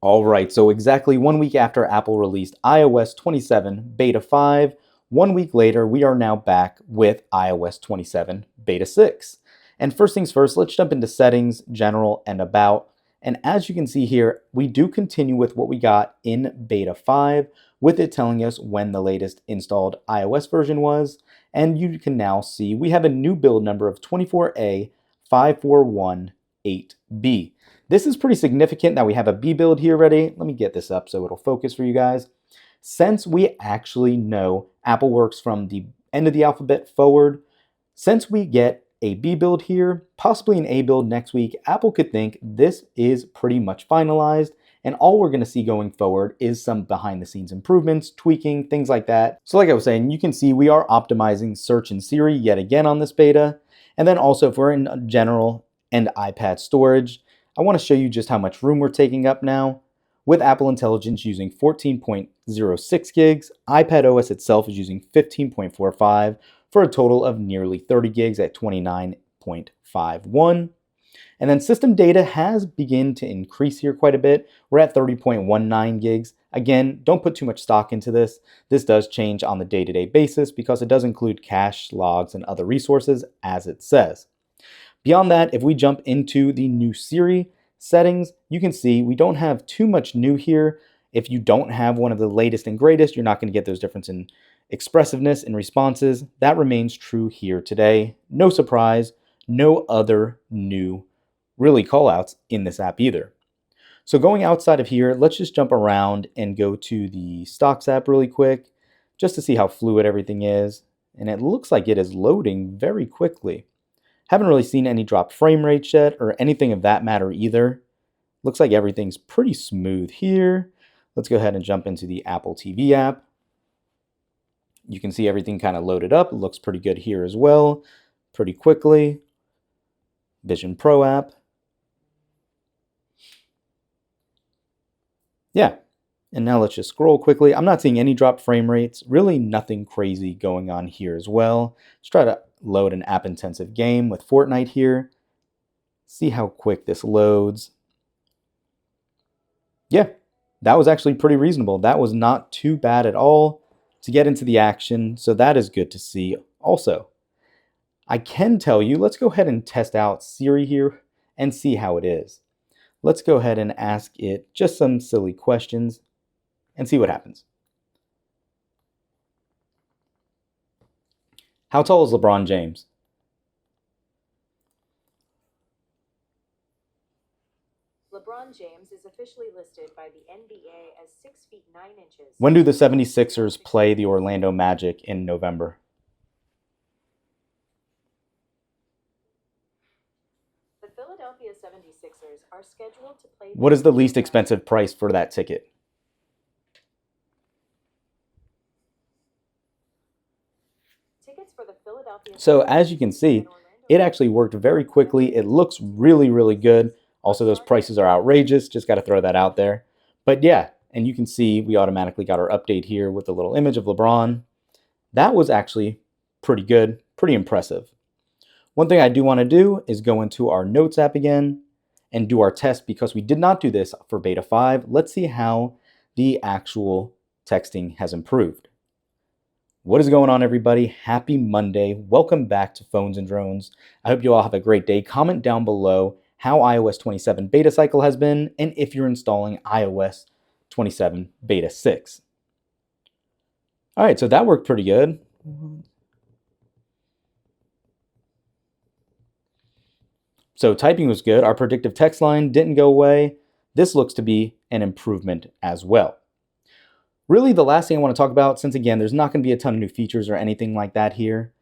All right, so exactly 1 week after Apple released iOS 27 Beta 5, 1 week later, we are now back with iOS 27 Beta 6. And first things first, let's jump into Settings, General, and About. And as you can see here, we do continue with what we got in Beta 5, with it telling us when the latest installed iOS version was. And you can now see we have a new build number of 24A5418B. This is pretty significant that we have a B build here ready. Let me get this up so it'll focus for you guys. Since we actually know Apple works from the end of the alphabet forward, since we get a B build here, possibly an A build next week, Apple could think this is pretty much finalized, and all we're going to see going forward is some behind the scenes improvements, tweaking, things like that. So like I was saying, you can see we are optimizing search and Siri yet again on this beta. And then also if we're in general and iPad storage, I want to show you just how much room we're taking up now. With Apple Intelligence using 14.06 gigs, iPadOS itself is using 15.45 for a total of nearly 30 gigs at 29.51. And then system data has begun to increase here quite a bit. We're at 30.19 gigs. Again, don't put too much stock into this. This does change on the day-to-day basis because it does include cache, logs, and other resources as it says. Beyond that, if we jump into the new Siri settings, you can see we don't have too much new here. If you don't have one of the latest and greatest, you're not going to get those differences in expressiveness and responses. That remains true here today. No surprise, no other new really callouts in this app either. So going outside of here, let's just jump around and go to the Stocks app really quick, just to see how fluid everything is. And it looks like it is loading very quickly. Haven't really seen any drop frame rates yet or anything of that matter either. Looks like everything's pretty smooth here. Let's go ahead and jump into the Apple TV app. You can see everything kind of loaded up. It looks pretty good here as well, pretty quickly. Vision Pro app. Yeah, and now let's just scroll quickly. I'm not seeing any drop frame rates, really nothing crazy going on here as well. Let's try to load an app-intensive game with Fortnite here. See how quick this loads. Yeah, that was actually pretty reasonable. That was not too bad at all to get into the action, so that is good to see also. I can tell you, let's go ahead and test out Siri here and see how it is. Let's go ahead and ask it just some silly questions and see what happens. How tall is LeBron James? LeBron James is officially listed by the NBA as 6 feet 9 inches. When do the 76ers play the Orlando Magic in November? The Philadelphia 76ers are scheduled to play. What is the least expensive price for that ticket? Tickets for the Philadelphia. So as you can see, it actually worked very quickly. It looks really, really good. Also, those prices are outrageous. Just got to throw that out there. But yeah, and you can see we automatically got our update here with the little image of LeBron. That was actually pretty good, pretty impressive. One thing I do want to do is go into our Notes app again and do our test because we did not do this for Beta 5. Let's see how the actual texting has improved. What is going on, everybody? Happy Monday. Welcome back to Phones and Drones. I hope you all have a great day. Comment down below how iOS 27 beta cycle has been and if you're installing iOS 27 beta 6. All right, so that worked pretty good. So typing was good. Our predictive text line didn't go away. This looks to be an improvement as well. Really, the last thing I want to talk about, since again, there's not going to be a ton of new features or anything like that here,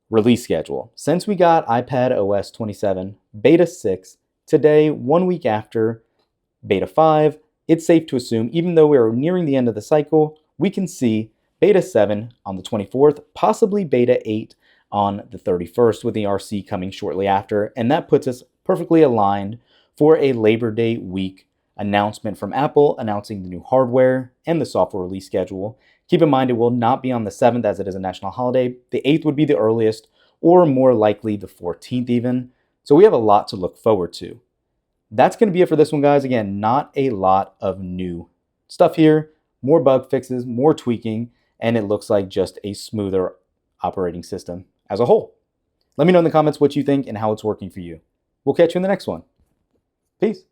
release schedule. Since we got iPadOS 27 Beta 6 today, 1 week after Beta 5, it's safe to assume, even though we're nearing the end of the cycle, we can see Beta 7 on the 24th, possibly Beta 8 on the 31st, with the RC coming shortly after, and that puts us perfectly aligned for a Labor Day week announcement from Apple announcing the new hardware and the software release schedule. Keep in mind, it will not be on the 7th as it is a national holiday. The 8th would be the earliest, or more likely the 14th even. So we have a lot to look forward to. That's going to be it for this one, guys. Again, not a lot of new stuff here. More bug fixes, more tweaking, and it looks like just a smoother operating system as a whole. Let me know in the comments what you think and how it's working for you. We'll catch you in the next one. Peace.